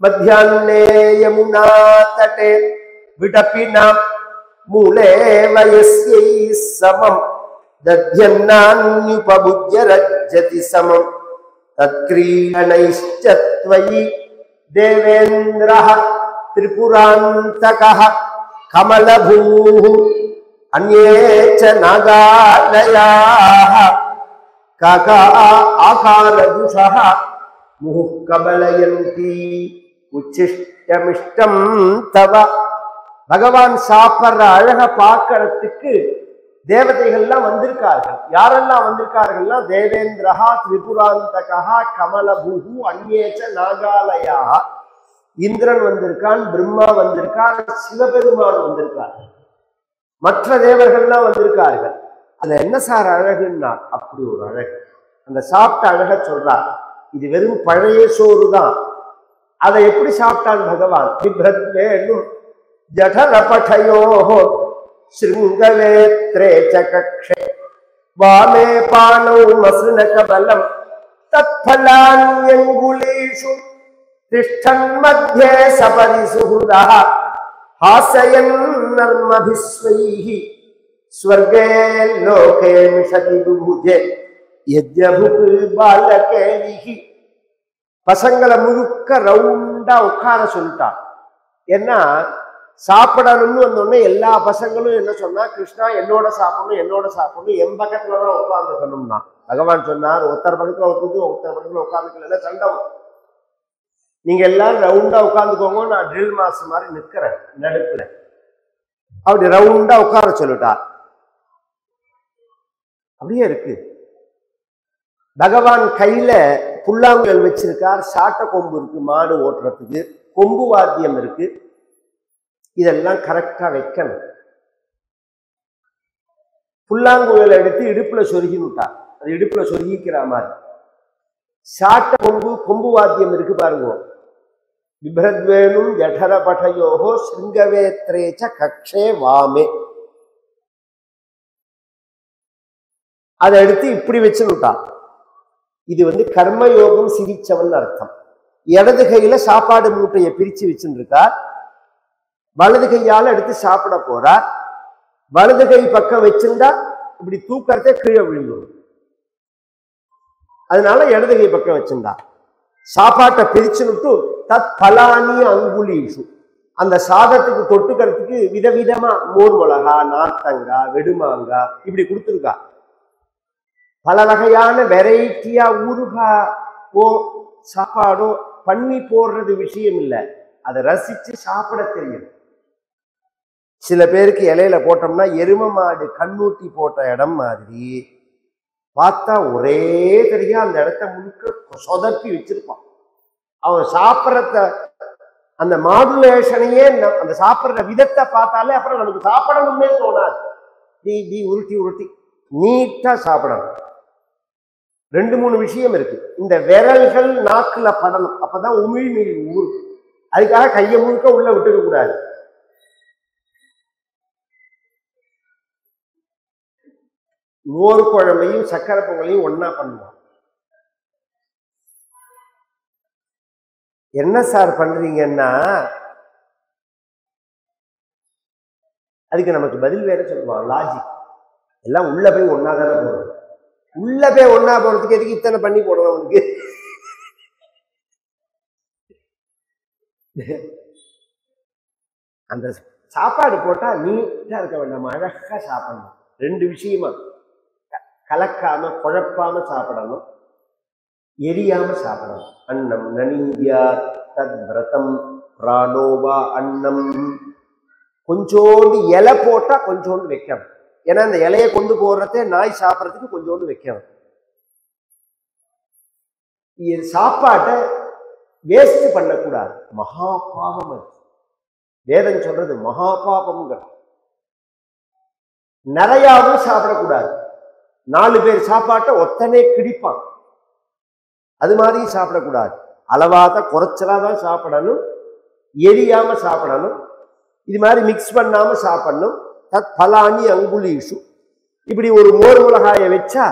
मध्याह्ने यमुना तटे विटपिना मूले वयस्यै समं दध्यन्नान्युपभुज्य रज्जति समं तत्क्रीडनैश्च त्वयि देवेन्द्रः त्रिपुरान्तकः कमलभूः अन्ये च नागालयाः काका आकारदुषः मुहुः कबलयन्ति उच्छिष्टमिष्टं तव भगवान சாப்பிடுற அழக பார்க்கிறதுக்கு தேவதைகள்லாம் வந்திருக்கார்கள். யாரெல்லாம் வந்திருக்கார்கள்னா தேவேந்திரஹா திரிபுராந்தகா கமலபூஹு அந்யேச்ச நாகாலயா. இந்திரன் வந்திருக்கான், பிரம்மா வந்திருக்கான், சிவபெருமான் வந்திருக்கார், மற்ற தேவர்கள்லாம் வந்திருக்கார்கள். அது என்ன சார் அழகுன்னா அப்படி ஒரு அழகு. அந்த சாப்பிட்ட அழக சொல்றார். இது வெறும் பழைய சோறு தான். அதை எப்படி சாப்பிட்டான் பகவான்? பிப்ரத்வேணும் ஜடரபடயோஹ ஸ்ருங்கவேத்ரே ச கக்ஷே வாமே பானௌ மஸ்னகபலம் தத்ஃபலான்யங்குலீஷு திஷ்டன் மத்யே சபரிசுஹுதஹ ஹாசயன் நர்மபிஸ்வைஹி ஸ்வர்கே லோகே மிஷதி புபுஜே யத்யபுக் பாலகேலிஹி. பசங்களை முழுக்க ரவுண்டா உட்கார சொல்லிட்டான். ஏன்னா சாப்பிடணும்னு வந்தோடனே எல்லா பசங்களும் என்ன சொன்னா, கிருஷ்ணா என்னோட சாப்பிடணும், என்னோட சாப்பிடணும், என் பக்கத்துலதான் உட்காந்துக்கணும்னா. பகவான் சொன்னார், ஒருத்தர் பக்கத்துல ஒருத்தர் பக்கத்துல உட்காந்துக்கல சண்டை. நீங்க எல்லாரும் ரவுண்டா உட்காந்துக்கோங்க, நான் ட்ரில் மாஸ்டர் மாதிரி நிற்கிறேன் நடுப்புல. அப்படி ரவுண்டா உட்கார சொல்லிட்டார். அப்படியே இருக்கு. பகவான் கையில புல்லாங்குழல் வச்சிருக்கார், சாட்ட கொம்பு இருக்கு, மாடு ஓட்டுறதுக்கு கொம்பு வாத்தியம் இருக்கு. இதெல்லாம் கரெக்டா வைக்கணும். புல்லாங்குழல் எடுத்து இடுப்புல சொருகினுட்டார். அது இடுப்புல சொருகிக்கிற மாதிரி. சாட்ட கொம்பு கொம்பு வாத்தியம் இருக்கு பாருங்க. பிப்ரத்வேணும் ஜடரபடயோஹோ ஸ்ருங்கவேத்ரேச்ச கக்ஷே வாமே. அதை எடுத்து இப்படி வச்சுனுட்டான். இது கர்மயோகம் சிரிச்சவன் அர்த்தம். இடது கையில சாப்பாடு மூட்டையை பிரிச்சு வச்சுட்டு இருக்கார். வலது கையால எடுத்து சாப்பிட போறார். வலது கை பக்கம் வச்சிருந்தா இப்படி தூக்கறதே கீழே விழுந்துடும். அதனால இடது கை பக்கம் வச்சிருந்தா சாப்பாட்டை பிரிச்சுட்டு தத் பலானி அங்குலீஷு. அந்த சாதத்துக்கு தொட்டுக்கிறதுக்கு விதவிதமா மோர் மிளகா, நார்த்தங்காய், வெடுமாங்கா இப்படி கொடுத்துருக்கா. பல வகையான வெரைட்டியா ஊறுகாவோ சாப்பாடோ பண்ணி போடுறது விஷயம் இல்லை. அதை ரசிச்சு சாப்பிட தெரியும். சில பேருக்கு இலையில போட்டோம்னா எரும மாடு கண்ணூட்டி போட்ட இடம் மாதிரி பார்த்தா ஒரே தெரியா அந்த இடத்த முழுக்க சொதப்பி வச்சிருப்பான். அவன் சாப்பிட்றத அந்த மாடுலேஷனையே அந்த சாப்பிட்ற விதத்தை பார்த்தாலே அப்புறம் நமக்கு சாப்பிடணும்னே தோணாது. உருட்டி உருட்டி நீட்டா சாப்பிடணும். 2-3 விஷயம் இருக்கு. இந்த விரல்கள் நாக்குல படணும், அப்பதான் உமிழ்நீர் ஊறும். அதுக்காக கையை முழுக்க உள்ள விட்டுக்க கூடாது. மோர் குழம்பையும் சக்கரை பொங்கலையும் ஒன்னா பண்ணுவோம். என்ன சார் பண்றீங்கன்னா அதுக்கு நமக்கு பதில் வேற சொல்லுவான். லாஜிக் எல்லாம் உள்ள போய் ஒன்னா தானே போறது. உள்ள போய் ஒன்னா போறதுக்கு எதுக்கு இத்தனை பண்ணி போடணும் உனக்கு? அந்த சாப்பாடு போட்டா நீட்டா இருக்க வேண்டாம், அழகா சாப்பிடணும். 2 விஷயமா கலக்காம குழப்பாம சாப்பிடணும், எரியாம சாப்பிடணும். அன்னம் நனிந்தியா தத் விரதம் பிராணோவா அன்னம். கொஞ்சோண்டு இலை போட்டா கொஞ்சோண்டு வைக்கணும். ஏன்னா அந்த இலையை கொண்டு போடுறதே நாய் சாப்பிட்றதுக்கு கொஞ்சோண்டு வைக்கணும். சாப்பாட்டை வேஸ்ட் பண்ணக்கூடாது. மகா பாவம் அது. வேதம் சொல்றது மகா பாபம்ங்கிற. நிறையாவும் சாப்பிடக்கூடாது. 4 பேர் சாப்பாட்டை ஒத்தனே கிடிப்பான், அது மாதிரி சாப்பிடக்கூடாது. அளவாதான் குறைச்சலாதான் சாப்பிடணும், எரியாம சாப்பிடணும், இது மாதிரி மிக்ஸ் பண்ணாம சாப்பிடணும். தத் பலானி அங்குலீஷு. இப்படி ஒரு மோர் மிளகாயை வச்சா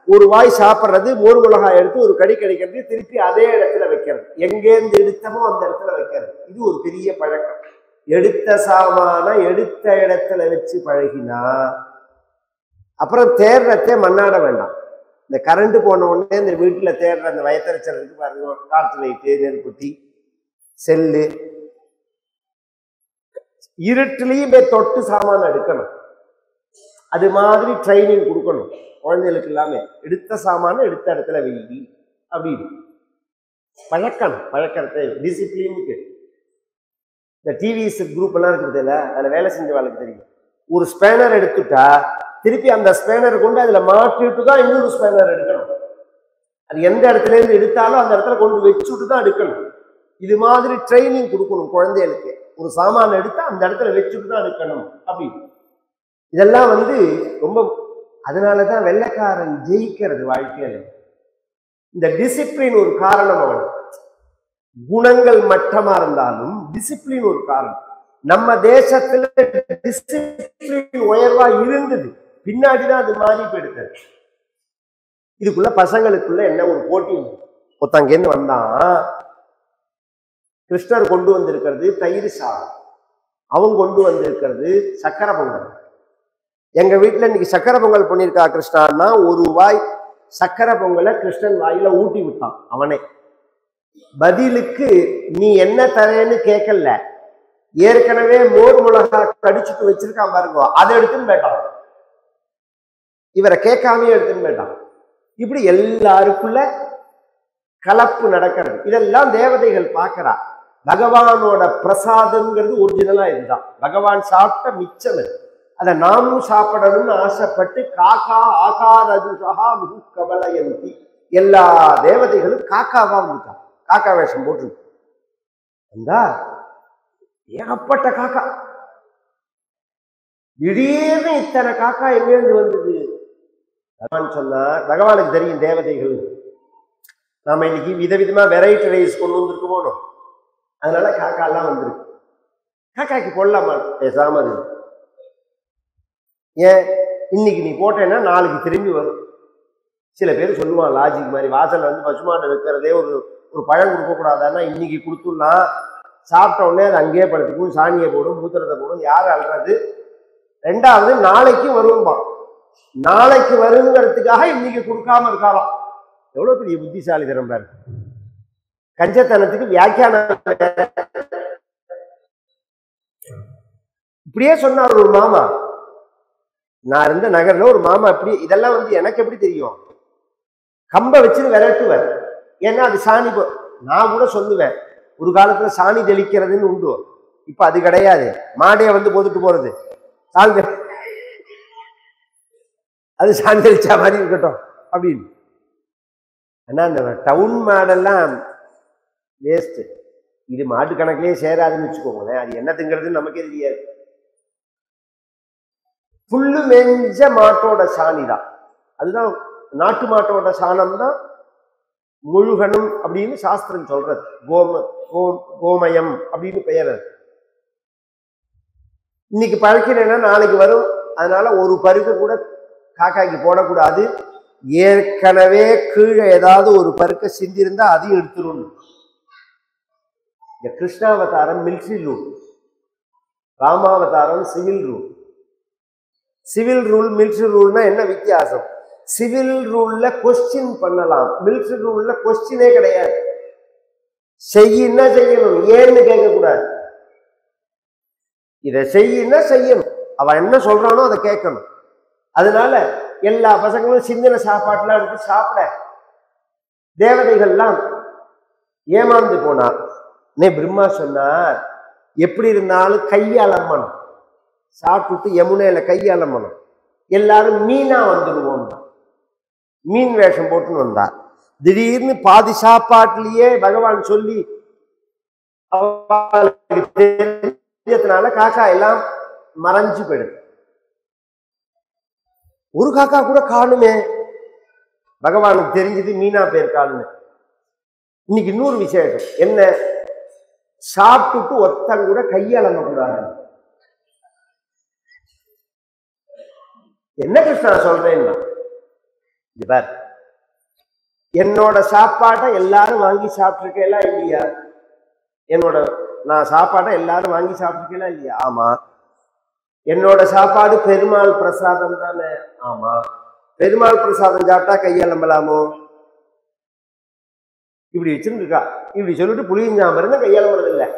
ஒரு வாய் சாப்பிட்றது, மோர் மிளகாய் எடுத்து ஒரு கடி கடிக்கிறது, திருப்பி அதே இடத்துல வைக்கிறது, எங்கேருந்து எடுத்தமோ அந்த இடத்துல வைக்கிறது. இது ஒரு பெரிய பழக்கம். எடுத்த சாமான எடுத்த இடத்துல வச்சு பழகினா அப்புறம் தேடுறதே மண்ணாட வேண்டாம். இந்த கரண்ட் போன உடனே இந்த வீட்டில் தேடுற அந்த வயத்தறிச்சலுக்கு பாருங்க, டார்ச் லைட்டு, நெருப்புட்டி, செல்லு, இருட்டுலையும் போய் தொட்டு சாமான எடுக்கணும். அது மாதிரி ட்ரைனிங் கொடுக்கணும் குழந்தைகளுக்கு. எல்லாமே எடுத்த சாமான எடுத்த இடத்துல வெயி அப்படின்னு பழக்கணும். பழக்கத்தை டிசிப்ளினுக்கு இந்த டிவிஎஸ் குரூப் எல்லாம் இருக்குது இல்லை, அதில் வேலை செஞ்ச வாழ்க்கை தெரியும். ஒரு ஸ்பேனர் எடுத்துட்டா திருப்பி அந்த ஸ்பேனர் கொண்டு அதில் மாட்டிட்டு தான் இன்னொரு ஸ்பேனர் எடுக்கணும். அது எந்த இடத்துல இருந்து எடுத்தாலும் அந்த இடத்துல கொண்டு வச்சுட்டு தான் எடுக்கணும். இது மாதிரி ட்ரைனிங் கொடுக்கணும் குழந்தைகளுக்கு. ஒரு சாமான எடுத்தா அந்த இடத்துல வச்சுட்டு தான் எடுக்கணும் அப்படின்னு. இதெல்லாம் ரொம்ப, அதனாலதான் வெள்ளைக்காரன் ஜெயிக்கிறது வாழ்க்கையில. இந்த டிசிப்ளின் ஒரு காரணம். அவன் குணங்கள் மட்டமா இருந்தாலும் டிசிப்ளின் ஒரு காரணம். நம்ம தேசத்துல டிசிப்ளின் உயர்வா இருந்தது, பின்னாடிதான் அது மாறி போயிடுது. இதுக்குள்ள பசங்களுக்குள்ள என்ன ஒரு போட்டி. ஒருத்தங்கன்னு வந்தான், கிருஷ்ணர் கொண்டு வந்திருக்கிறது தயிர் சாதம், அவன் கொண்டு வந்திருக்கிறது சக்கரை பொங்கல். எங்க வீட்டுல இன்னைக்கு சக்கரை பொங்கல் பண்ணியிருக்கா கிருஷ்ணான்னா, ஒரு வாய் சக்கரை பொங்கலை கிருஷ்ணன் வாயில ஊட்டி விட்டான் அவனே. பதிலுக்கு நீ என்ன தரேன்னு கேட்கல, ஏற்கனவே மோர் மிளகா கடிச்சுட்டு வச்சிருக்கான் பாருங்க, அதை எடுத்துன்னு போயிட்டான். இவரை கேட்காமே எடுத்துன்னு போயிட்டான். இப்படி எல்லாருக்குள்ள கலப்பு நடக்கிறது. இதெல்லாம் தேவதைகள் பார்க்கிறா. பகவானோட பிரசாதம்ங்கிறது ஒரிஜினலா இதுதான். பகவான் சாப்பிட்ட மிச்சம் அதை நாமும் சாப்பிடணும்னு ஆசைப்பட்டு காக்கா ஆகாரதுஷா முகு கவலையந்தி எல்லா தேவதைகளும் காக்காவா வந்துட்டான். காக்கா வேஷம் போட்டு வந்தா ஏகப்பட்ட காக்கா. திடீர்னு இத்தனை காக்கா எங்கேருந்து வந்தது? பகவான் சொன்னார், பகவானுக்கு தெரியும் தேவதைகள் நாம இன்னைக்கு விதவிதமா வெரைட்டி ரைஸ் கொண்டு வந்திருக்கு போனோம், அதனால காக்கா எல்லாம் வந்திருக்கு. காக்காய்க்கு போடலாமா பேசாம? ஏன் இன்னைக்கு நீ போட்டேன்னா நாளைக்கு திரும்பி வரும். சில பேர் சொல்லுவான் லாஜிக் மாதிரி, வாசல் பசுமாடு வைக்கிறதே ஒரு பழம் கொடுக்கக்கூடாதான்னா இன்னைக்கு கொடுத்துடலாம், சாப்பிட்ட உடனே அது அங்கேயே படுத்துக்கும், சாணியை போடும், மூத்திரத்தை போடும், யார் அல்றது. ரெண்டாவது நாளைக்கு வரும்பான். நாளைக்கு வருங்கிறதுக்காக இன்னைக்கு கொடுக்காம இருக்காராம். எவ்வளவு பெரிய புத்திசாலி திறம்பா இருக்கு. கஞ்சத்தனத்துக்கு வியாக்கியானம். இப்படியே சொன்னார் ஒரு மாமா. நான் இருந்த நகர்ல ஒரு மாமா இப்படி, இதெல்லாம் எனக்கு எப்படி தெரியும், கம்பை வச்சு விரட்டுவார். ஏன்னா அது சாணி. நான் கூட சொல்லுவேன், ஒரு காலத்துல சாணி தெளிக்கிறதுன்னு உண்டு, இப்ப அது கிடையாது. மாடையை போட்டுட்டு போறது, சாணி அது சாணி தெளிச்சா மாதிரி இருக்கட்டும் அப்படின்னு. ஆனா அந்த டவுன் மாடெல்லாம் வேஸ்ட். இது மாட்டு கணக்கிலேயே சேராதுன்னு வச்சுக்கோங்களேன். அது என்னத்துங்கிறது நமக்கே தெரியாது. புல்லு மேஞ்ச மாட்டோட சாணி தான், அதுதான் நாட்டு மாட்டோட சாணம் தான் முழுகணும் அப்படின்னு சாஸ்திரம் சொல்றது. கோமயம் அப்படின்னு பெயர். இன்னைக்கு பழக்கிறேன்னா நாளைக்கு வரும். அதனால ஒரு பருக்கு கூட காக்காய்க்கு போடக்கூடாது. ஏற்கனவே கீழே ஏதாவது ஒரு பருக்க சிந்திருந்தா அதையும் எடுத்துரும். இந்த கிருஷ்ணாவதாரம் மிலிட்ரி ரூல், ராமாவதாரம் civil rule. Civil rule military ரூல்னா என்ன வித்தியாசம்? சிவில் ரூல்ல கொஸ்டின் பண்ணலாம், மிலிட்ரி ரூல்ல கொஸ்டினே கிடையாது. செய்யினா செய்யணும், ஏன்னு கேட்கக்கூடாது. இதை செய்யினா செய்யணும், அவன் என்ன சொல்றானோ அதை கேட்கணும். அதனால எல்லா பசங்களும் சிந்தன சாப்பாட்டுலாம் எடுத்து சாப்பிட தேவதைகள்லாம் ஏமாந்து போனார். பிரம்மா சொன்னார், எப்படி இருந்தாலும் கையாளம்மனும் சாப்பிட்டுட்டு யமுனையில கையாளம்மனும் எல்லாரும் மீனா வந்துடுவோம். மீன் வேஷம் போட்டுன்னு வந்தார். திடீர்னு பாதி சாப்பாட்டிலேயே பகவான் சொல்லி தெரிஞ்சதுனால காக்கா எல்லாம் மறைஞ்சு போயிடுது. ஒரு காக்கா கூட காணுமே. பகவானுக்கு தெரிஞ்சது மீனா பேர் காணுமே. இன்னைக்கு இன்னொரு விசேஷம் என்ன, சாப்பிட்டுட்டு ஒருத்தன் கூட கையளங்க கூடாது. என்ன கிருஷ்ணா சொல்றேன்னா, என்னோட சாப்பாட்டை எல்லாரும் வாங்கி சாப்பிட்டுருக்கேலாம் இல்லையா? நான் சாப்பாட்டை எல்லாரும் வாங்கி சாப்பிட்டுருக்கேலாம் இல்லையா? ஆமா. என்னோட சாப்பாடு பெருமாள் பிரசாதம் தானே? ஆமா. பெருமாள் பிரசாதம் சாப்பிட்டா கையெலம்பலாமோ? இப்படி வச்சுருக்கா. இப்படி சொல்லிட்டு புளியஞ்சாம கையெலம்புறது இல்லை.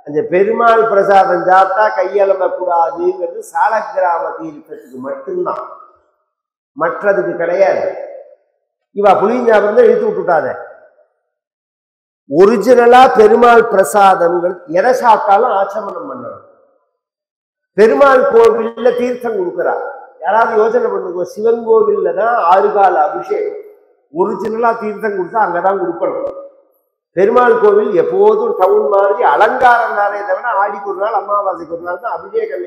அந்த பெருமாள் பிரசாதம் சாப்பிட்டா கையெலம்பக்கூடாதுங்கிறது சாலக்கிராம தீர்த்தத்துக்கு மட்டும்தான், மற்றதுக்கு கிடையாது. இவா புளியஞ்சாமரம் தான் இழுத்து விட்டுட்டாத. ஒரிஜினலா பெருமாள் பிரசாதங்கள் எதை சாப்பிட்டாலும் ஆச்சமனம் பண்ணணும். பெருமாள் கோவில்ல தீர்த்தம் கொடுக்குறா. யாராவது யோசனை பண்ணுங்க, சிவன் கோவில்ல தான் 6 கால அபிஷேகம். ஒரிஜினலா தீர்த்தம் கொடுத்தா அங்கதான் கொடுக்கணும். பெருமாள் கோவில் எப்போதும் டவுன் மாதிரி அலங்காரம் தானே தவிர ஆடிக்கு ஒரு நாள் அமாவாசைக்கு ஒரு நாள் தான் அபிஷேகம்.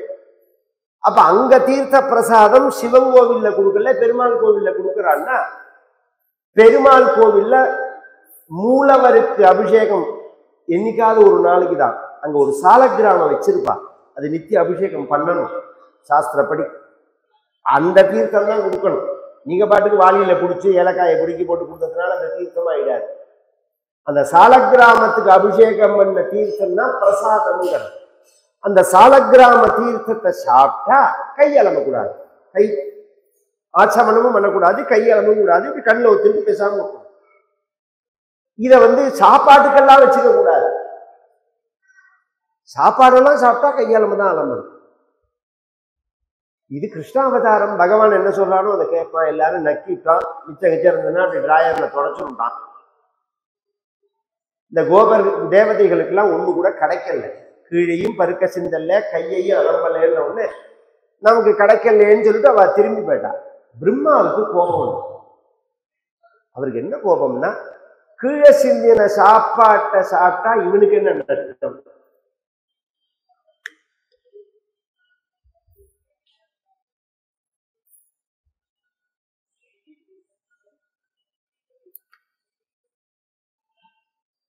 அப்ப அங்க தீர்த்த பிரசாதம் சிவன் கோவில்ல கொடுக்கல, பெருமாள் கோவில்ல கொடுக்குறான்னா, பெருமாள் கோவில்ல மூலவருக்கு அபிஷேகம் என்னைக்காவது ஒரு நாளைக்கு தான். அங்க ஒரு சாலக்கிராமம் வச்சிருப்பா, அது நித்திய அபிஷேகம் பண்ணணும் சாஸ்திரப்படி. அந்த தீர்த்தம் தான் கொடுக்கணும். நீங்க பாட்டுக்கு வாளியில பிடிச்சி ஏலக்காயை பிடிக்கி போட்டு கொடுத்ததுனால அந்த தீர்த்தம் ஆயிடாது. அந்த சாலக்கிராமத்துக்கு அபிஷேகம் பண்ண தீர்த்தம் தான் பிரசாதம்ங்கிறது. அந்த சாலக்கிராம தீர்த்தத்தை சாப்பிட்டா கையெலம்பக்கூடாது, கை ஆச்சமனமும் பண்ணக்கூடாது, கையெலம்பவும் கூடாது. இப்படி கண்ணில் ஒத்துட்டு பேசாம இருக்கணும். இதை சாப்பாட்டுக்கெல்லாம் வச்சுக்க கூடாது. சாப்பாடெல்லாம் சாப்பிட்டா கையெலம்பு தான் அலம்பணும். இது கிருஷ்ணாவதாரம். பகவான் என்ன சொல்றானோ அதை கேட்பான். எல்லாரும் நக்கிட்டான். மிச்சம் கிச்சம் இருந்ததுன்னா அப்படி டிராயர்ல தொடச்சுட்டான். இந்த கோபர் தேவதைகளுக்கெல்லாம் ஒண்ணு கூட கிடைக்கல. கீழையும் பருக்க சிந்தல்ல, கையையும் அலம்பலன்னு ஒண்ணு நமக்கு கிடைக்கலன்னு சொல்லிட்டு அவ திரும்பி போயிட்டா. பிரம்மாவுக்கு கோபம். அவருக்கு என்ன கோபம்னா, கீழே சிந்தின சாப்பாட்டை சாப்பிட்டா இவனுக்கு என்ன நஷ்டம்?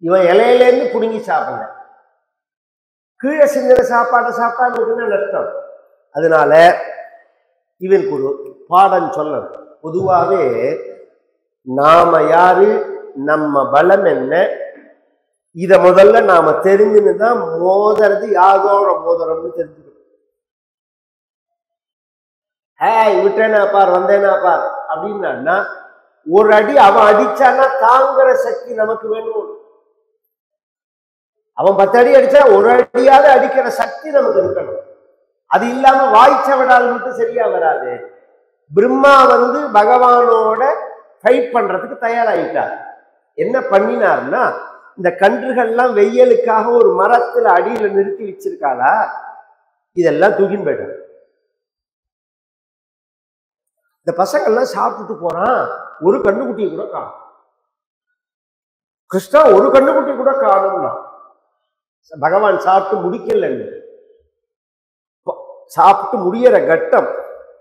இவன் இலையிலேருந்து புடுங்கி சாப்பிடல, கீழே சிந்தின சாப்பாட்டை சாப்பிட்டா இவனுக்கு என்ன நஷ்டம்? அதனால இவனுக்கு ஒரு பாடம் சொல்லணும். பொதுவாகவே நாம யாரு, நம்ம பலம் என்ன, இத முதல்ல நாம தெரிஞ்சுன்னு தான் மோதுறது யாதோட மோதுறோம்னு தெரிஞ்சுக்கணும். விட்டேனா பார், வந்தேனா பார் அப்படின்னா ஒரு அடி அவன் அடிச்சானா தாங்குற சக்தி நமக்கு வேணும். அவன் 10 அடி அடிச்சா ஒரு அடியாவது அடிக்கிற சக்தி நமக்கு இருக்கணும். அது இல்லாம வாய்ச்சவடால் மட்டும் சரியா வராது. பிரம்மா பகவானோட ஃபைட் பண்றதுக்கு தயாராயிட்டார். என்ன பண்ணினார்னா, இந்த கன்றுகள்லாம் வெயிலுக்காக ஒரு மரத்துல அடியில நிறுத்தி வச்சிருக்காளா, இதெல்லாம் தூக்கின்னு போயிட்டார். இந்த பசங்கள்லாம் சாப்பிட்டுட்டு போறான், ஒரு கண்ணுக்குட்டியை கூட காணும். கிருஷ்ணா ஒரு கண்ணுக்குட்டி கூட காணும்னா பகவான் சாப்பிட்டு முடிக்கல. சாப்பிட்டு முடியற கட்டம்,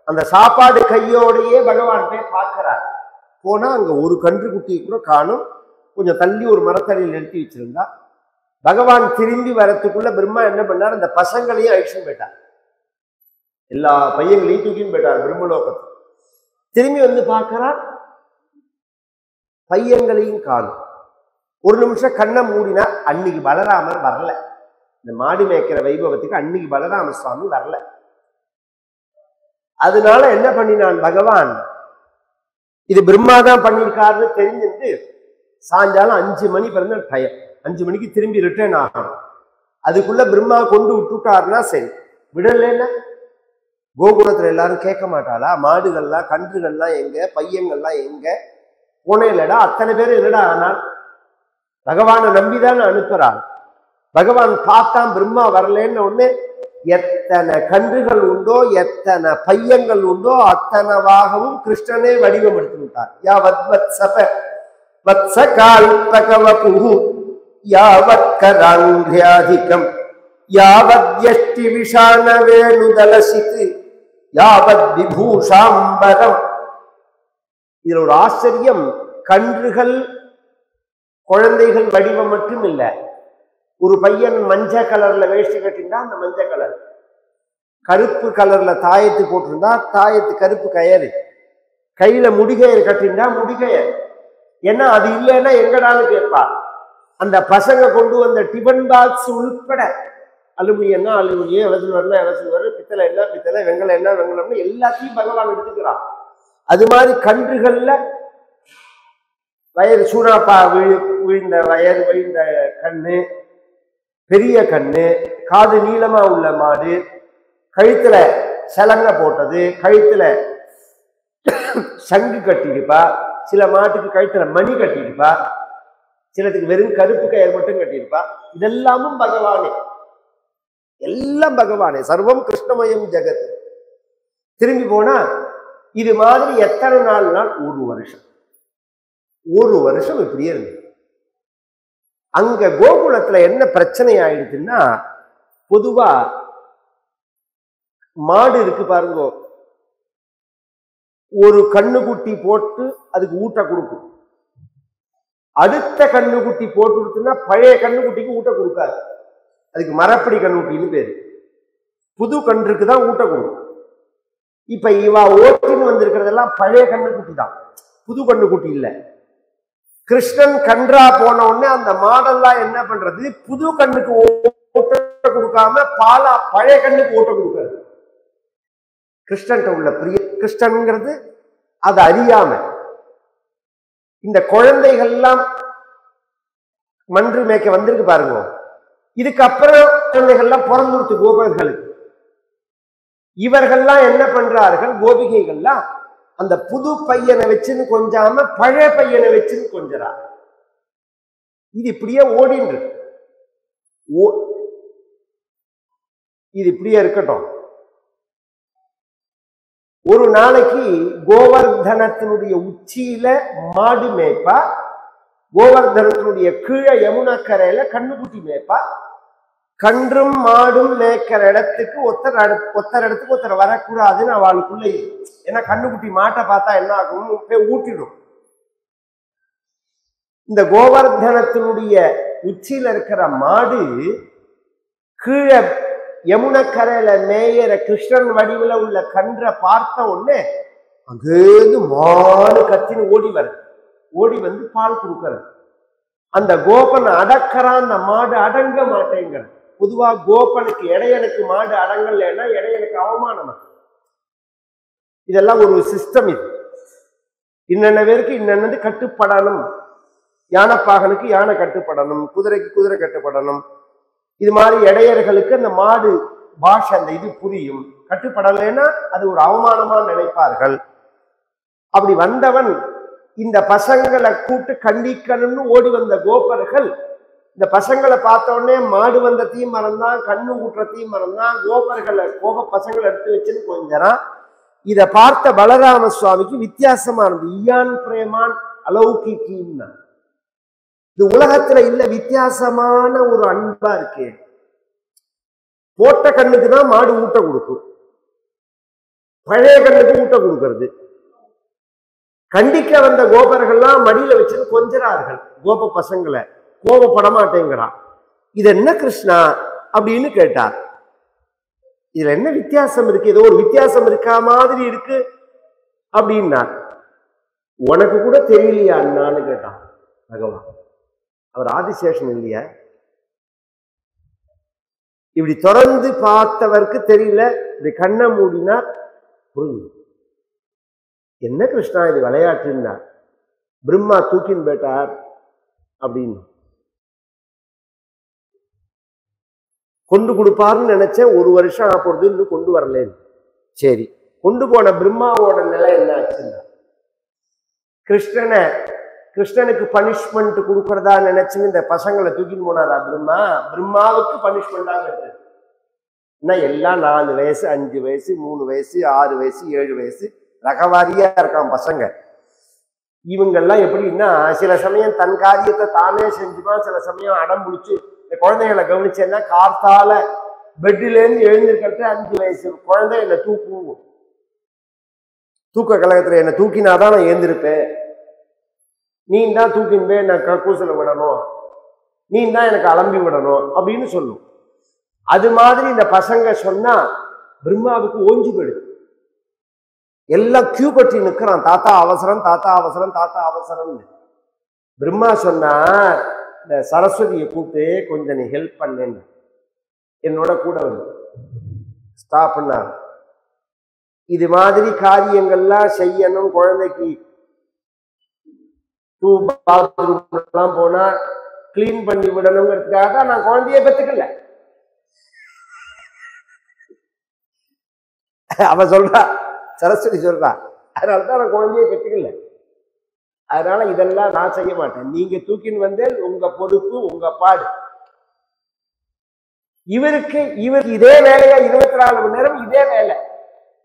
அந்த சாப்பாடு கையோடையே பகவான் போய் பார்க்கிறார். போனா அங்க ஒரு கன்றுக்குட்டியை கூட காணும். கொஞ்சம் தள்ளி ஒரு மரத்தடியில் நிறுத்தி வச்சிருந்தா. பகவான் திரும்பி வரத்துக்குள்ள பிரம்மா என்ன பண்ணார், அந்த பசங்களையும் அழிச்சுன்னு போயிட்டார். எல்லா பையங்களையும் தூக்கின்னு போயிட்டார் பிரம்மலோகத்தை. திரும்பி பார்க்கிறார், பையங்களையும் காணும். ஒரு நிமிஷம் கண்ணை மூடினா அன்னைக்கு பலராமர் வரல. இந்த மாடு மேய்க்கிற வைபவத்துக்கு அன்னைக்கு பலராம சுவாமி வரல. அதனால என்ன பண்ணினான் பகவான், இது பிரம்மா தான் பண்ணியிருக்காருன்னு தெரிஞ்சுட்டு சாயங்காலம் 5 மணி பிறந்த டயம், 5 மணிக்கு திரும்பி ரிட்டர்ன் ஆகணும். அதுக்குள்ள பிரம்மா கொண்டு விட்டுட்டாருன்னா சரி, விடலைன்னா கோகுலத்துல எல்லாரும் கேட்க மாட்டாளா, மாடுகள்லாம் கன்றுகள்லாம் எங்க, பையங்கள்லாம் எங்க போனேலடா, அத்தனை பேர் என்னடா ஆனால் பகவானை நம்பிதான் அனுப்புறாள். பகவான் பார்த்தான் பிரம்மா வரலன்னு ஒண்ணு, எத்தனை கன்றுகள் உண்டோ எத்தனை பையங்கள் உண்டோ அத்தனவாகவும் கிருஷ்ணனே வடிவம் எடுத்து விட்டார். யாவத் வத்சப வத்சகால்பகவபு யாவத் கராங்கியாதிகம் யாவத் யஷ்டி விஷான வேணுதலசித்து யாவத் விபூஷாம்பரம். இதுல ஒரு ஆச்சரியம், கன்றுகள் குழந்தைகள் வடிவம் மட்டும் இல்லை. ஒரு பையன் மஞ்சள் கலர்ல வேஷ்டி கட்டிருந்தா அந்த மஞ்சள் கலர், கருப்பு கலர்ல தாயத்து போட்டிருந்தா தாயத்து கருப்பு கயறு, கையில முடிகயர் கட்டிருந்தா முடிகயர், ஏன்னா அது இல்லைன்னா எங்கடான்னு கேட்பா. அந்த பசங்க கொண்டு வந்த டிபன் பாக்ஸ் உள்பட அலுமினியம்னா அலுமினியம், எவசில்வர்னா எவசில்வர், பித்தளை என்ன பித்தளை, வெங்கலம் என்ன வெங்கலம்னு எல்லாத்தையும் பகவான் எடுத்துக்கிறான். அது மாதிரி கன்றுகள்ல வயறு சூனாப்பா விழுந்த வயறு விழுந்த கண்ணு, பெரிய கண்ணு, காது நீளமா உள்ள மாடு, கழுத்துல சலங்க போட்டது, கழுத்துல சங்கு கட்டிருப்பா, சில மாட்டுக்கு கழுத்துல மணி கட்டிருப்பா, சிலத்துக்கு வெறும் கருப்பு கயிறு மட்டும் கட்டியிருப்பா. இதெல்லாமும் பகவானே, எல்லாம் பகவானே. சர்வம் கிருஷ்ணமயம் ஜெகத். திரும்பி போனா இது மாதிரி எத்தனை நாள்னால் ஒரு வருஷம். ஒரு வருஷம் இப்படியே இருந்து. அங்க கோகுலத்துல என்ன பிரச்சனை ஆயிடுச்சுன்னா, பொதுவா மாடு இருக்கு பாருங்க, ஒரு கண்ணுக்குட்டி போட்டு அதுக்கு ஊட்ட கொடுக்கும். அடுத்த கண்ணுக்குட்டி போட்டு கொடுத்துன்னா பழைய கண்ணுக்குட்டிக்கு ஊட்ட கொடுக்காது. அதுக்கு மரப்படி கண்ணுக்குட்டின்னு பேரு. புது கன்றுக்கு தான் ஊட்ட கொடுக்கும். இப்ப இவா ஓட்டின்னு வந்திருக்கிறதெல்லாம் பழைய கண்ணுக்குட்டி தான், புது கண்ணுக்குட்டி இல்லை. கிருஷ்ணன் கன்றா போன உடனே அந்த மாடெல்லாம் என்ன பண்றது, புது கண்ணுக்கு ஊட்ட கொடுக்காம பாலா பழைய கண்ணுக்கு ஊட்ட கொடுக்காது. கிருஷ்ணன் உள்ள பிரிய கிருஷ்ணன்ங்கிறது அதை அறியாம இந்த குழந்தைகள்லாம் மன்று மேய்க்க வந்திருக்கு பாருங்க. இதுக்கப்புறம் குழந்தைகள்லாம் பிறந்துருத்து கோபர்களுக்கு. இவர்கள்லாம் என்ன பண்றார்கள், கோபிகைகள்லாம் அந்த புது பையனை வச்சுன்னு கொஞ்சாம பழைய பையனை வச்சுன்னு கொஞ்சரா. இது இப்படியே ஓடின்று, இது இப்படியே இருக்கட்டும். ஒரு நாளைக்கு கோவர்தனத்தினுடைய உச்சியில மாடு மேய்ப்பா, கோவர்தனத்தினுடைய கீழே யமுனக்கரையில கண்ணுக்குட்டி மேய்ப்பா. கன்றும் மாடும் மேய்க்கிற இடத்துக்கு ஒத்தர் இடத்துக்கு ஒருத்தர் வரக்கூடாதுன்னு அவளுக்குள்ள. ஏன்னா கண்ணுக்குட்டி மாட்டை பார்த்தா என்ன ஆகும், ஊட்டிடும். இந்த கோவர்தனத்தினுடைய உச்சியில இருக்கிற மாடு கீழே யமுனக்கரையில மேயற கிருஷ்ணன் வடிவில் உள்ள கன்றை பார்த்த உடனே அங்கேருந்து மாடு கத்தின்னு ஓடி வந்து பால் கொடுக்கறது. அந்த கோபன் அடக்கிறான், அந்த மாடு அடங்க மாட்டேங்கிற. பொதுவா கோபனுக்கு இடையனுக்கு மாடு அடங்கலைன்னா இடையனுக்கு அவமானம். இதெல்லாம் ஒரு சிஸ்டம். இது இன்னென்ன பேருக்கு இன்னென்னது கட்டுப்படணும். யானைப்பாகனுக்கு யானை கட்டுப்படணும், குதிரைக்கு குதிரை கட்டுப்படணும். இது மாதிரி இடையர்களுக்கு அந்த மாடு பாஷை அந்த இது புரியும். கட்டுப்படலைன்னா அது ஒரு அவமானமா நினைப்பார்கள். அப்படி வந்தவன் இந்த பசங்களை கூட்டு கண்டிக்கணும்னு ஓடி வந்த கோபர்கள் இந்த பசங்களை பார்த்த உடனே மாடு வந்தத்தையும் மறந்தான், கண்ணு ஊற்றத்தையும் மறந்தான், கோபர்களை பசங்களை எடுத்து வச்சுன்னு கொஞ்சறான். இதை பார்த்த பலராம சுவாமிக்கு வித்தியாசமானது. ஈயான் பிரேமான் அலௌகிக்கின்னா, இது உலகத்துல இல்ல, வித்தியாசமான ஒரு அன்பா இருக்கு. போட்ட கண்ணுக்கு தான் மாடு ஊட்ட கொடுக்கும், பழைய கண்ணுக்கு ஊட்ட கொடுக்கறது. கண்டிக்க வந்த கோபர்கள்லாம் மடியில வச்சு கொஞ்சறார்கள் கோப பசங்களை, கோபப்பட மாட்டேங்கிறான். இது என்ன கிருஷ்ணா அப்படின்னு கேட்டார். இதுல என்ன வித்தியாசம் இருக்கு, ஏதோ ஒரு வித்தியாசம் இருக்கா மாதிரி இருக்கு அப்படின்னா, உனக்கு கூட தெரியலையா அண்ணான்னு கேட்டான் பகவான். அவர் ஆதிசேஷன் இல்லையா, இப்படி தொடர்ந்து பார்த்தவருக்கு தெரியல. இப்படி கண்ணை மூடினா புரிஞ்சு. என்ன கிருஷ்ணா இது விளையாட்டுன்னா, பிரம்மா தூக்கின்னு போயிட்டார் அப்படின்னு கொண்டு கொடுப்பாருன்னு நினைச்சேன். ஒரு வருஷம் ஆப்போது இன்னும் கொண்டு வரலேன்னு. சரி, கொண்டு போன பிரம்மாவோட நிலை என்ன ஆச்சுன்னா, கிருஷ்ணனுக்கு பனிஷ்மெண்ட் கொடுக்கறதா நினைச்சுன்னு இந்த பசங்களை தூக்கின்னு போனாரா பிரம்மா. பிரம்மாவுக்கு பனிஷ்மெண்டா கிடையாது. எல்லாம் 4 வயசு 5 வயசு 3 வயசு 6 வயசு 7 வயசு ரகவாரியா இருக்கான் பசங்க. இவங்கெல்லாம் எப்படின்னா, சில சமயம் தன் காரியத்தை தானே செஞ்சுப்பான், சில சமயம் அடம் பிடிச்சு. இந்த குழந்தைகளை கவனிச்சேன்னா, கார்த்தால பெட்டிலேருந்து எழுந்திருக்கிறது 5 வயசு குழந்தை என்னை தூக்குவோம், தூக்க கழகத்துல என்னை தூக்கினாதான் நான் எழுந்திருப்பேன், நீ தான் தூக்கின்பே நான் கக்கூசில விடணும், நீ தான் எனக்கு அலம்பி விடணும் அப்படின்னு சொல்லும். அது மாதிரி இந்த பசங்க சொன்னா பிரம்மாவுக்கு ஓஞ்சி போயிடுது. எல்லாம் கியூ கட்டி நிற்கிறான், தாத்தா அவசரம் தாத்தா அவசரம் தாத்தா அவசரம்னு. பிரம்மா சொன்னார், இந்த சரஸ்வதியை கூப்பிட்டு கொஞ்சம் நீ ஹெல்ப் பண்ணேன்னு. என்னோட கூட வந்து ஸ்டாப் பண்ணார். இது மாதிரி காரியங்கள்லாம் செய்யணும், குழந்தைக்கு பாத்ரூம் போனா கிளீன் பண்ணி விடணுங்கிறதுக்காக தான் நான் குழந்தைய பெற்றுக்கல. அவ சொல்றா, சரஸ்வதி சொல்றா, அதனாலதான் நான் குழந்தைய பெற்றுக்கல. அதனால இதெல்லாம் நான் செய்ய மாட்டேன். நீங்க தூக்கின்னு வந்தே உங்க பொறுப்பு, உங்க பாடு. இவருக்கு இதே வேலையா 24 மணி நேரம் இதே வேலை.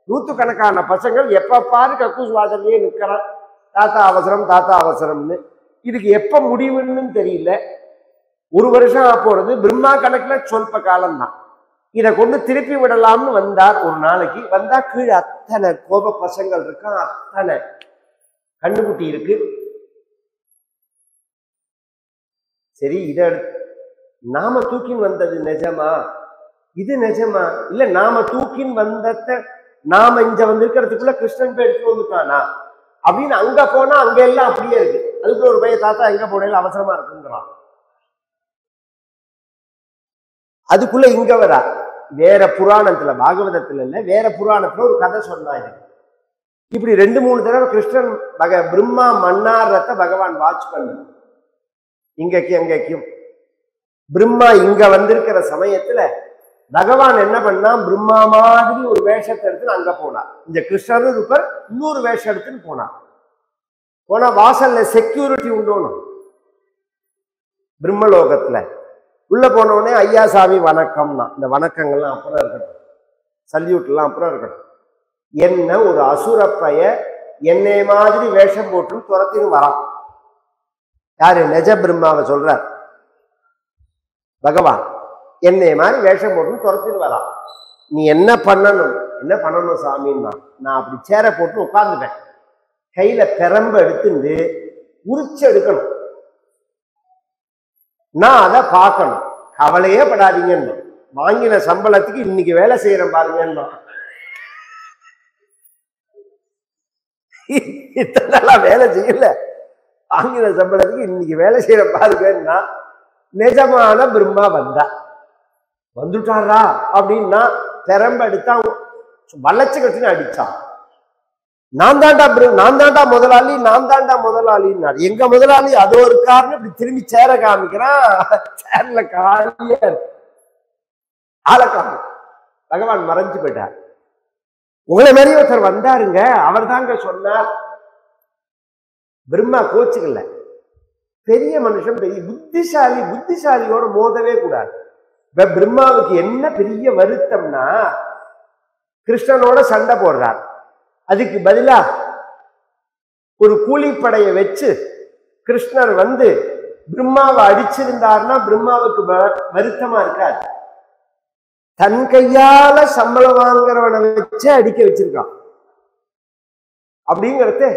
நூற்றுக்கணக்கான பசங்கள் எப்ப பாரு கக்கூஸ் வாசல்லையே நிற்கிறான், தாத்தா அவசரம் தாத்தா அவசரம்னு. இதுக்கு எப்ப முடிவுன்னு தெரியல. 1 வருஷம் போறது, பிரம்மா கணக்குல சொல்ப காலம்தான். இதை கொண்டு திருப்பி விடலாம்னு வந்தார். ஒரு நாளைக்கு வந்தா கீழே அத்தனை கோப பசங்கள் இருக்கான், அத்தனை கண்ணுக்குட்டி இருக்கு. சரி, இத நாம தூக்கின்னு வந்தது நிஜமா? இது நிஜமா? இல்ல நாம தூக்கின்னு வந்தத நாம இங்க வந்திருக்கிறதுக்குள்ள கிருஷ்ணன் போய் எடுத்து வந்துட்டானா அப்படின்னு அங்க போனா அங்க எல்லாம் அப்படியே இருக்கு. அதுக்குள்ள ஒரு பையன் தாத்தா எங்க போனேன் அவசரமா இருக்குங்கிறான். அதுக்குள்ள இங்க வரா வேற புராணத்துல, பாகவதத்துல இல்ல வேற புராணத்துல ஒரு கதை சொன்னாங்க. இப்படி 2-3 தடவை கிருஷ்ணன் பிரம்மா மன்னாரத்தை பகவான் வாட்ச் பண்ண, இங்கக்கும் அங்கக்கும். பிரம்மா இங்க வந்திருக்கிற சமயத்துல பகவான் என்ன பண்ணா, பிரம்மா மாதிரி ஒரு வேஷத்தை எடுத்துன்னு அங்க போனார். இந்த கிருஷ்ணர் இருப்பர் இன்னொரு வேஷம் எடுத்துன்னு போனார். போனா வாசல்ல செக்யூரிட்டி உண்டோனும் பிரம்மலோகத்துல. உள்ள போனோடனே ஐயா சாமி வணக்கம்னா, இந்த வணக்கங்கள்லாம் அப்புறம் இருக்கட்டும், சல்யூட் எல்லாம் அப்புறம் இருக்கட்டும். என்ன ஒரு அசுரப்பைய என்னை மாதிரி வேஷம் போட்டு துரத்தின்னு வரான். யாரு? நிஜ பிரம்மாவை சொல்றார் பகவான். என்னை மாதிரி வேஷம் போட்டு துரத்தின்னு வரான். நீ என்ன பண்ணணும் சாமின்னா, நான் அப்படி சேர போட்டு உட்கார்ந்துட்டேன். கையில பெரம்ப எடுத்துட்டு உரிச்சு எடுக்கணும், நான் அதை பார்க்கணும். கவலையே படாதீங்கன்னு, வாங்கின சம்பளத்துக்கு இன்னைக்கு வேலை செய்யறேன் பாருங்கன்னா. இத்தனை நாளா வேலை செய்யல, வாங்கின சம்பளத்துக்கு இன்னைக்கு வேலை செய்யற பாருங்கன்னா. நிஜமான பிரம்மா வந்துட்டாரா அப்படின்னா பெரம்ப எடுத்தா வளைச்சு கட்டின்னு அடிச்சான். நான் தாண்டா முதலாளி, நான் தாண்டா முதலாளின்னாரு. எங்க முதலாளி அதோ இருக்காருன்னு இப்படி திரும்பி சேர காமிக்கிறான். சேர்ல காலிய ஆளை காமி பகவான் மறைஞ்சு போயிட்டார். உங்களை மாதிரி ஒருத்தர் வந்தாருங்க, அவர் தாங்க சொன்னார். பிரம்மா கோச்சுக்கல, பெரிய மனுஷன், பெரிய புத்திசாலியோட மோதவே கூடாது. இப்ப பிரம்மாவுக்கு என்ன பெரிய வருத்தம்னா, கிருஷ்ணனோட சண்டை போடுறார். அதுக்கு பதிலா ஒரு கூலிப்படையை வச்சு கிருஷ்ணர் வந்து பிரம்மாவை அடிச்சிருந்தாருன்னா பிரம்மாவுக்கு வருத்தமா இருக்காது. தன் கையால சம்பளம் வாங்குறவனை வச்சு அடிக்க வச்சிருக்கான். அப்படிங்கிறது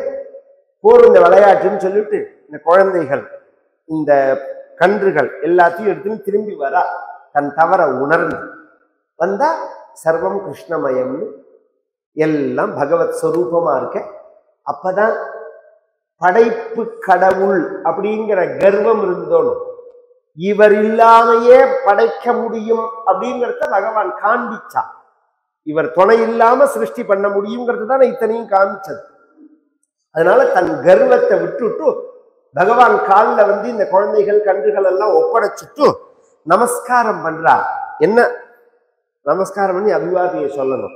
போர் இந்த விளையாட்டுன்னு சொல்லிட்டு இந்த குழந்தைகள், இந்த கன்றுகள் எல்லாத்தையும் எடுத்துன்னு திரும்பி வரா. தன் தவற உணர்ந்து வந்தா சர்வம் கிருஷ்ணமயம்னு எல்லாம் பகவத் ஸ்வரூபமா இருக்க. அப்பதான் படைப்பு கடவுள் அப்படிங்கிற கர்வம் இருந்தோம். இவர் இல்லாமையே படைக்க முடியும் அப்படிங்கிறத பகவான் காண்பிச்சான். இவர் துணை இல்லாம சிருஷ்டி பண்ண முடியுங்கிறது தான் இத்தனையும் காமிச்சது. அதனால தன் கர்வத்தை விட்டுட்டு பகவான் காலில் வந்து இந்த குழந்தைகள் கன்றுகள் எல்லாம் ஒப்படைச்சிட்டு நமஸ்காரம் பண்றார். என்ன நமஸ்காரம் பண்ணி அபிவாதியை சொல்லணும்.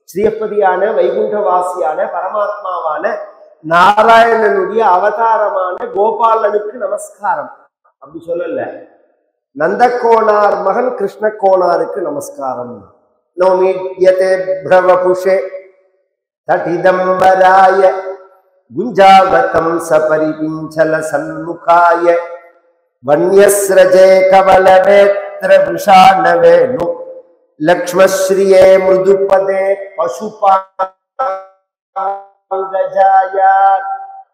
ஸ்ரீயப்பதியான வைகுண்டவாசியான பரமாத்மாவான நாராயணனுடைய அவதாரமான கோபாலனுக்கு நமஸ்காரம் அப்படி சொல்லல. நந்தகோனார் மகன் கிருஷ்ண கோனாருக்கு நமஸ்காரம். நோமித்யதே பிரவபுஷே தடிதம்பராய குஞ்சாவதம் சபரிபிஞ்சல சன்முகாய வன்யஸ்ரஜே கவலவேத்ர விஷாணவேணு லக்ஷ்மஸ்ரீயே மிருதுபதே பசுபாங்கஜாயா.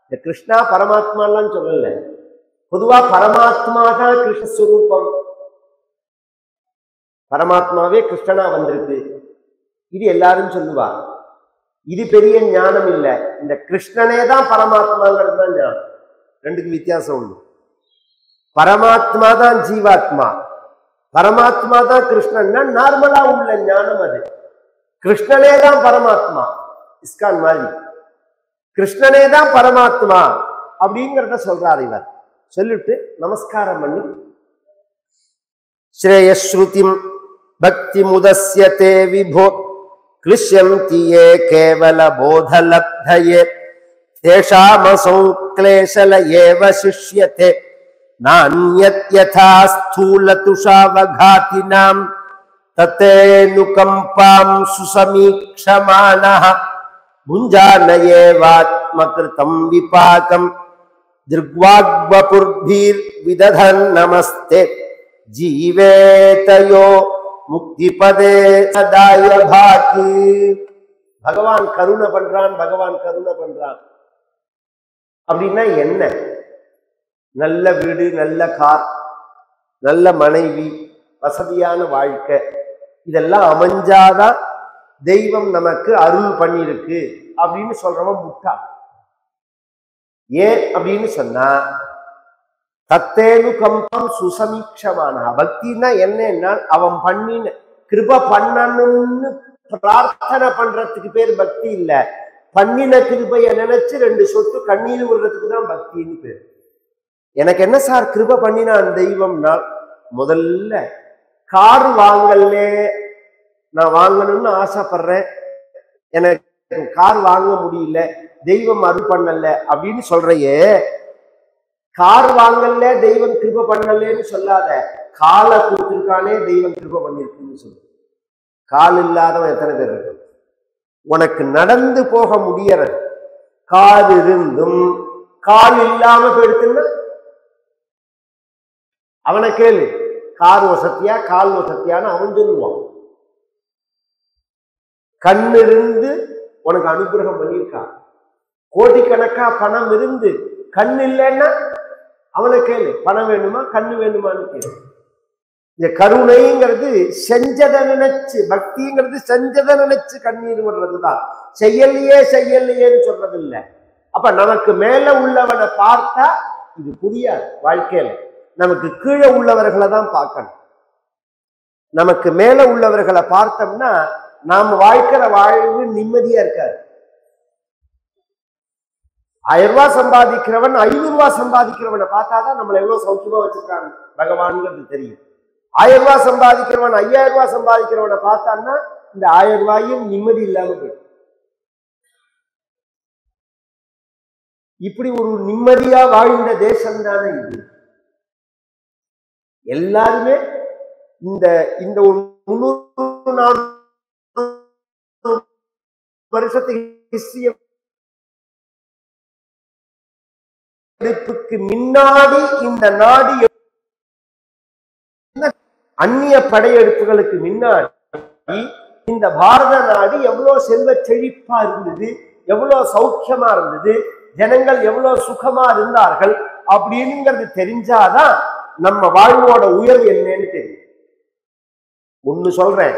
இந்த கிருஷ்ணா பரமாத்மாலாம் சொல்லல, பொதுவா பரமாத்மா தான் கிருஷ்ணஸ்வரூபம். பரமாத்மாவே கிருஷ்ணனா வந்திருக்கு, இது எல்லாரும் சொல்லுவா. இது பெரிய ஞானம் இல்லை. இந்த கிருஷ்ணனே தான் பரமாத்மாங்கிறது தான் ஞானம். ரெண்டுக்கு வித்தியாசம் உண்டு. பரமாத்மா தான் ஜீவாத்மா, பரமாத்மா தான் கிருஷ்ணன்னா நார்மலா உள்ள ஞானம் அது. கிருஷ்ணனே தான் பரமாத்மா, இஸ்கான் மாதிரி கிருஷ்ணனே தான் பரமாத்மா அப்படிங்கிறத சொல்றாரு இவர். சொல்லிட்டு நமஸ்காரம் பண்ணி ஸ்ரேயஸ்ருதிம் பக்தி முதஸ்யதே விபோ கிருஷ்யந்தி யே கேவல போதலப்தயே தேஷாமசௌ க்லேஷல ஏவ சிஷ்யதே நான்யத் யதா ஸ்தூல துஷாவகாதினாம் தத்தேனுகம்பாம் சுசமீக்ஷமானஹ புஞ்சானயேவாத்மகிருதம் விபாகம் திருக்வாக்வபுர்பீர் விததன் நமஸ்தே ஜீவேதயோ முக்திபதே சதாய பாகி. பகவான் கருணை பண்றான், பகவான் கருணை பண்றான் அப்படின்னா என்ன? நல்ல வீடு, நல்ல கார், நல்ல மனைவி, வசதியான வாழ்க்கை, இதெல்லாம் அமைஞ்சாதான் தெய்வம் நமக்கு அருள் பண்ணிருக்கு அப்படின்னு சொல்றவன் முட்டா. ஏன் அப்படின்னு சொன்னா தத்தேனு கம்பம் சுசமீக்ஷமான பக்தினா என்னன்னா அவன் பண்ணின கிருப பண்ணணும்னு பிரார்த்தனை பண்றதுக்கு பேர் பக்தி இல்ல. பண்ணின கிருபைய நினைச்சு 2 சொட்டு கண்ணீர் விடுறதுக்கு தான் பக்தின்னு பேர். எனக்கு என்ன சார் கிருப பண்ணினான் தெய்வம்னா, முதல்ல கார் வாங்கல, நான் வாங்கணும்னு ஆசைப்படுறேன், எனக்கு கார் வாங்க முடியல, தெய்வம் அருள் பண்ணல அப்படின்னு சொல்றையே. கார் வாங்கல தெய்வம் கிருப பண்ணலன்னு சொல்லாத, காலை கொடுத்திருக்கானே தெய்வம் கிருப பண்ணிருக்குன்னு சொல்லு. கால் இல்லாதவன் எத்தனை பேர் இருக்கு? உனக்கு நடந்து போக முடியறது, கால் இருந்தும் கால் இல்லாம போயிடுத்துன்னா அவனை கேளு, கார் வசத்தியா கால் வசத்தியான்னு அவன் சொல்லுவான். கண்ணு இருந்து உனக்கு அனுகிரகம் பண்ணியிருக்கான், கோடிக்கணக்கா பணம் இருந்து கண் இல்லைன்னா அவனை கேளு, பணம் வேணுமா கண்ணு வேணுமான்னு கேளு. இந்த கருணைங்கிறது செஞ்சதை நினைச்சு, பக்திங்கிறது செஞ்சதை நினைச்சு கண்ணீர் விடுறதுதான், செய்யலையே செய்யலையேன்னு சொல்றது இல்லை. அப்ப நமக்கு மேல உள்ளவனை பார்த்தா இது புரியாது. வாழ்க்கையில நமக்கு கீழே உள்ளவர்களை தான் பார்க்கணும். நமக்கு மேல உள்ளவர்களை பார்த்தோம்னா நாம் வாழ்க்கிற வாழ்வு நிம்மதியா இருக்காது. 1000 ரூபாய் சம்பாதிக்கிறவன் 500 ரூபாய் சம்பாதிக்கிறவனை பார்த்தாதான் நம்மளை எவ்வளவு சௌக்கியமா வச்சிருக்காங்க பகவான்கிறது தெரியும். 1000 ரூபாய் சம்பாதிக்கிறவன் 5000 ரூபாய் சம்பாதிக்கிறவனை பார்த்தான்னா இந்த 1000 ரூபாயும் நிம்மதி இல்லாம போயிடும். இப்படி ஒரு நிம்மதியா வாழ்ந்த தேசம் தானே இது. எல்லாருமே இந்த இந்த 300-400 வருஷத்துக்கு முன்னாடி இந்த நாடு அந்நிய படையெடுப்புகளுக்கு முன்னாடி இந்த பாரத நாடு எவ்வளவு செல்வ செழிப்பா இருந்தது, எவ்வளவு சௌக்கியமா இருந்தது, ஜனங்கள் எவ்வளவு சுகமா இருந்தார்கள் அப்படிங்கிறது தெரிஞ்சாதான் நம்ம வாழ்வோட உயர்வு என்னன்னு தெரியும். ஒண்ணு சொல்றேன்,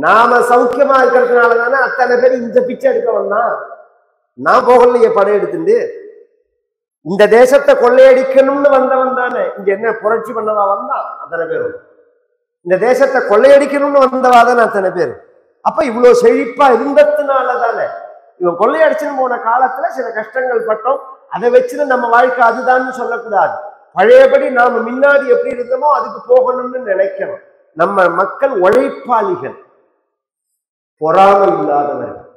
நாம சௌக்கியமா இருக்கிறதுனால தானே அத்தனை பேர் இந்த பிச்சை எடுக்க வந்தான். நான் போகலையே படையெடுத்துட்டு, இந்த தேசத்தை கொள்ளையடிக்கணும்னு வந்தவன் தானே. இங்க என்ன புரட்சி பண்ணவா வந்தான்? அத்தனை பேரும் இந்த தேசத்தை கொள்ளையடிக்கணும்னு வந்தவா தானே அத்தனை பேர். அப்ப இவ்வளவு செழிப்பா இருந்ததுனால தானே. இவன் கொள்ளையடிச்சுன்னு போன காலத்துல சில கஷ்டங்கள் பட்டோம், அதை வச்சுன்னு நம்ம வாழ்க்கை அதுதான்னு சொல்லக்கூடாது. பழையபடி நாம முன்னாடி எப்படி இருந்தோமோ அதுக்கு போகணும்னு நினைக்கணும். நம்ம மக்கள் உழைப்பாளிகள், பொறாமை இல்லாதவர்கள்.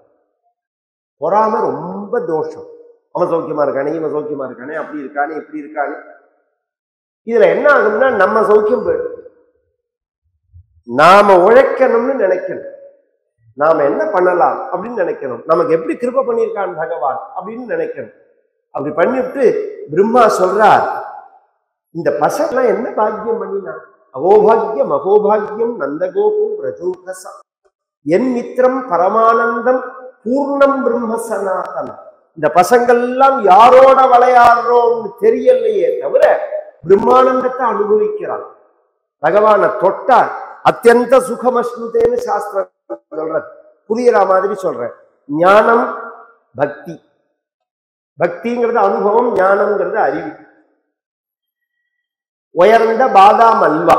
பொறாமை ரொம்ப தோஷம். அவன் சௌக்கியமா இருக்கானே, இவன் சௌக்கியமா இருக்கானே, அப்படி இருக்கானே, இப்படி இருக்கானே. இதுல என்ன ஆகும்னா நம்ம சௌக்கியம் போயிடும். நாம உழைக்கணும்னு நினைக்கணும், நாம என்ன பண்ணலாம் அப்படின்னு நினைக்கணும், நமக்கு எப்படி கிருபை பண்ணியிருக்கான் பகவான் அப்படின்னு நினைக்கணும். அப்படி பண்ணிவிட்டு பிரம்மா சொல்றார், இந்த பசங்களாம் என்ன பாக்கியம் பண்ணினா, அகோபாகியம் அகோபாகியம் நந்தகோபு பிரஜோகசா என் மித்திரம் பரமானந்தம் பூர்ணம் பிரம்ம சனாதனம். இந்த பசங்கள்லாம் யாரோட விளையாடுறோம்னு தெரியலையே தவிர பிரம்மானந்தத்தை அனுபவிக்கிறான். பகவானை தொட்டார் அத்தியந்த சுகமஸ்னுதேன்னு சாஸ்திரம் சொல்றது. புரியுற மாதிரி சொல்றேன். ஞானம் பக்தி, பக்திங்கிறது அனுபவம், ஞானம்ங்கிறது அறிவு. உயர்ந்த பாதாம் அல்வா.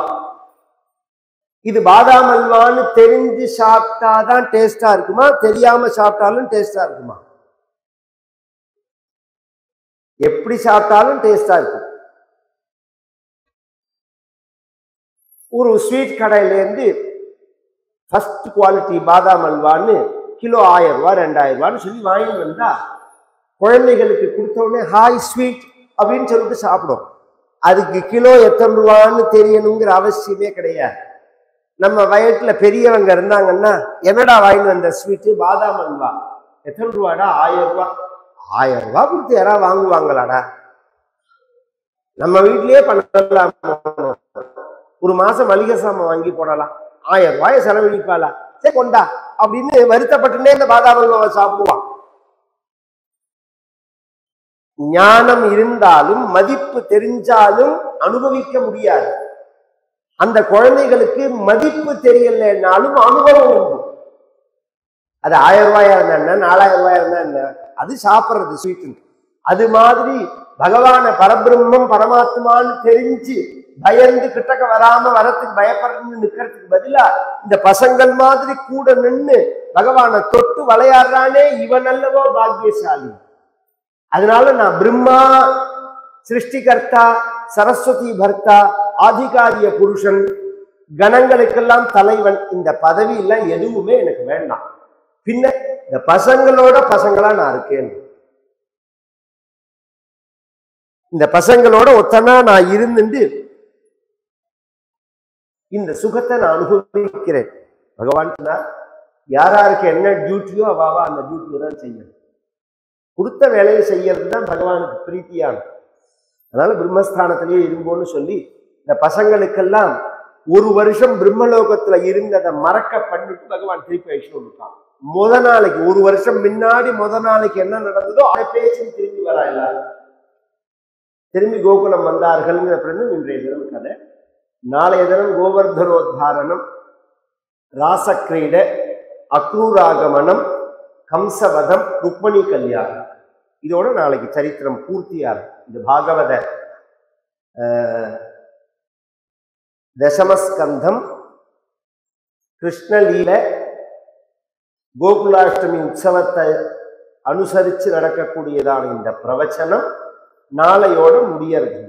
இது பாதாம் அல்வான்னு தெரிஞ்சு சாப்பிட்டாதான் டேஸ்டா இருக்குமா, தெரியாம சாப்பிட்டாலும் டேஸ்டா இருக்குமா? எப்படி சாப்பிட்டாலும் டேஸ்டா இருக்கும். ஒரு ஸ்வீட் கடையிலேருந்து ஃபர்ஸ்ட் குவாலிட்டி பாதாம் அல்வான்னு கிலோ 1000 ரூபாய் 2000 ரூபான்னு சொல்லி வாங்கிட்டு வந்தா குழந்தைகளுக்கு கொடுத்த உடனே ஹாய் ஸ்வீட் அப்படின்னு சொல்லிட்டு சாப்பிடும். அதுக்கு கிலோ எத்தனை ரூபான்னு தெரியணுங்கிற அவசியமே கிடையாது. நம்ம வயட்டுல பெரியவங்க இருந்தாங்கன்னா, என்னடா வாங்கிட்டு வந்த ஸ்வீட்டு பாதாம் அல்வா, எத்தனை ரூபாடா? 1000 ரூபாய். 1000 ரூபாய் கொடுத்து யாராவது வாங்குவாங்களாடா? நம்ம வீட்லயே பண்ணலாம். ஒரு மாசம் மளிகை சாமான் வாங்கி போடலாம். 1000 ரூபாயை செலவழிப்பாளா? சரி கொண்டா அப்படின்னு வருத்தப்பட்டுனே இந்த பாதாம் அல்வாவை சாப்பிடுவான். ஞானம் இருந்தாலும் மதிப்பு தெரிஞ்சாலும் அனுபவிக்க முடியாது. அந்த குழந்தைகளுக்கு மதிப்பு தெரியலனாலும் அனுபவம் உண்டு. அது 1000 ரூபாயா இருந்தா என்ன, 4000 ரூபாயா இருந்தா என்ன, அது சாப்பிட்றது ஸ்வீட்டு. அது மாதிரி பகவான பரபிரம்மம் பரமாத்மான்னு தெரிஞ்சு பயந்து கிட்டக்க வராம வரத்துக்கு பயப்படுறதுன்னு நிக்கிறதுக்கு பதிலா இந்த பசங்கள் மாதிரி கூட நின்று பகவானை தொட்டு விளையாடுறானே, இவன் அல்லவோ பாக்கியசாலி. அதனால நான் பிரம்மா சிருஷ்டிகர்த்தா, சரஸ்வதி பர்த்தா, ஆதிகாரிய புருஷன், கணங்களுக்கெல்லாம் தலைவன், இந்த பதவி எல்லாம் எதுவுமே எனக்கு வேண்டாம். பின்ன இந்த பசங்களோட பசங்களா நான் இருக்கேன். இந்த பசங்களோட ஒத்தனா நான் இருந்துட்டு இந்த சுகத்தை நான் அனுபவிக்கிறேன். பகவான் யாராருக்கு என்ன டியூட்டியோ அவாவா அந்த டியூட்டியை தான் செய்யணும். கொடுத்த வேலையை செய்யறது தான் பகவானுக்கு பிரீத்தியான. அதனால பிரம்மஸ்தானத்திலேயே இருங்கோன்னு சொல்லி இந்த பசங்களுக்கெல்லாம் 1 வருஷம் பிரம்மலோகத்துல இருந்ததை மறக்க பண்ணிட்டு பகவான் திருப்பி அழிச்சு கொடுத்தான். நாளைக்கு 1 வருஷம் முன்னாடி நாளைக்கு என்ன நடந்ததோ அதை பேசி திரும்பி வரா. எல்லாரும் திரும்பி கோகுலம் வந்தார்கள்ங்கிற பிறகு இன்றைய தினம் கதை. நாளைய தினம் கோவர்தனோத்தாரணம், ராசக்கிரீட, அக்ரூராகமனம், கம்சவதம், ருக்மணி கல்யாணம். இதோட நாளைக்கு சரித்திரம் பூர்த்தியாகும். இந்த பாகவத தசமஸ்கந்தம் கிருஷ்ணலீல கோகுலாஷ்டமி உற்சவத்தை அனுசரித்து நடக்கக்கூடியதான இந்த பிரவச்சனம் நாளையோட முடியறது.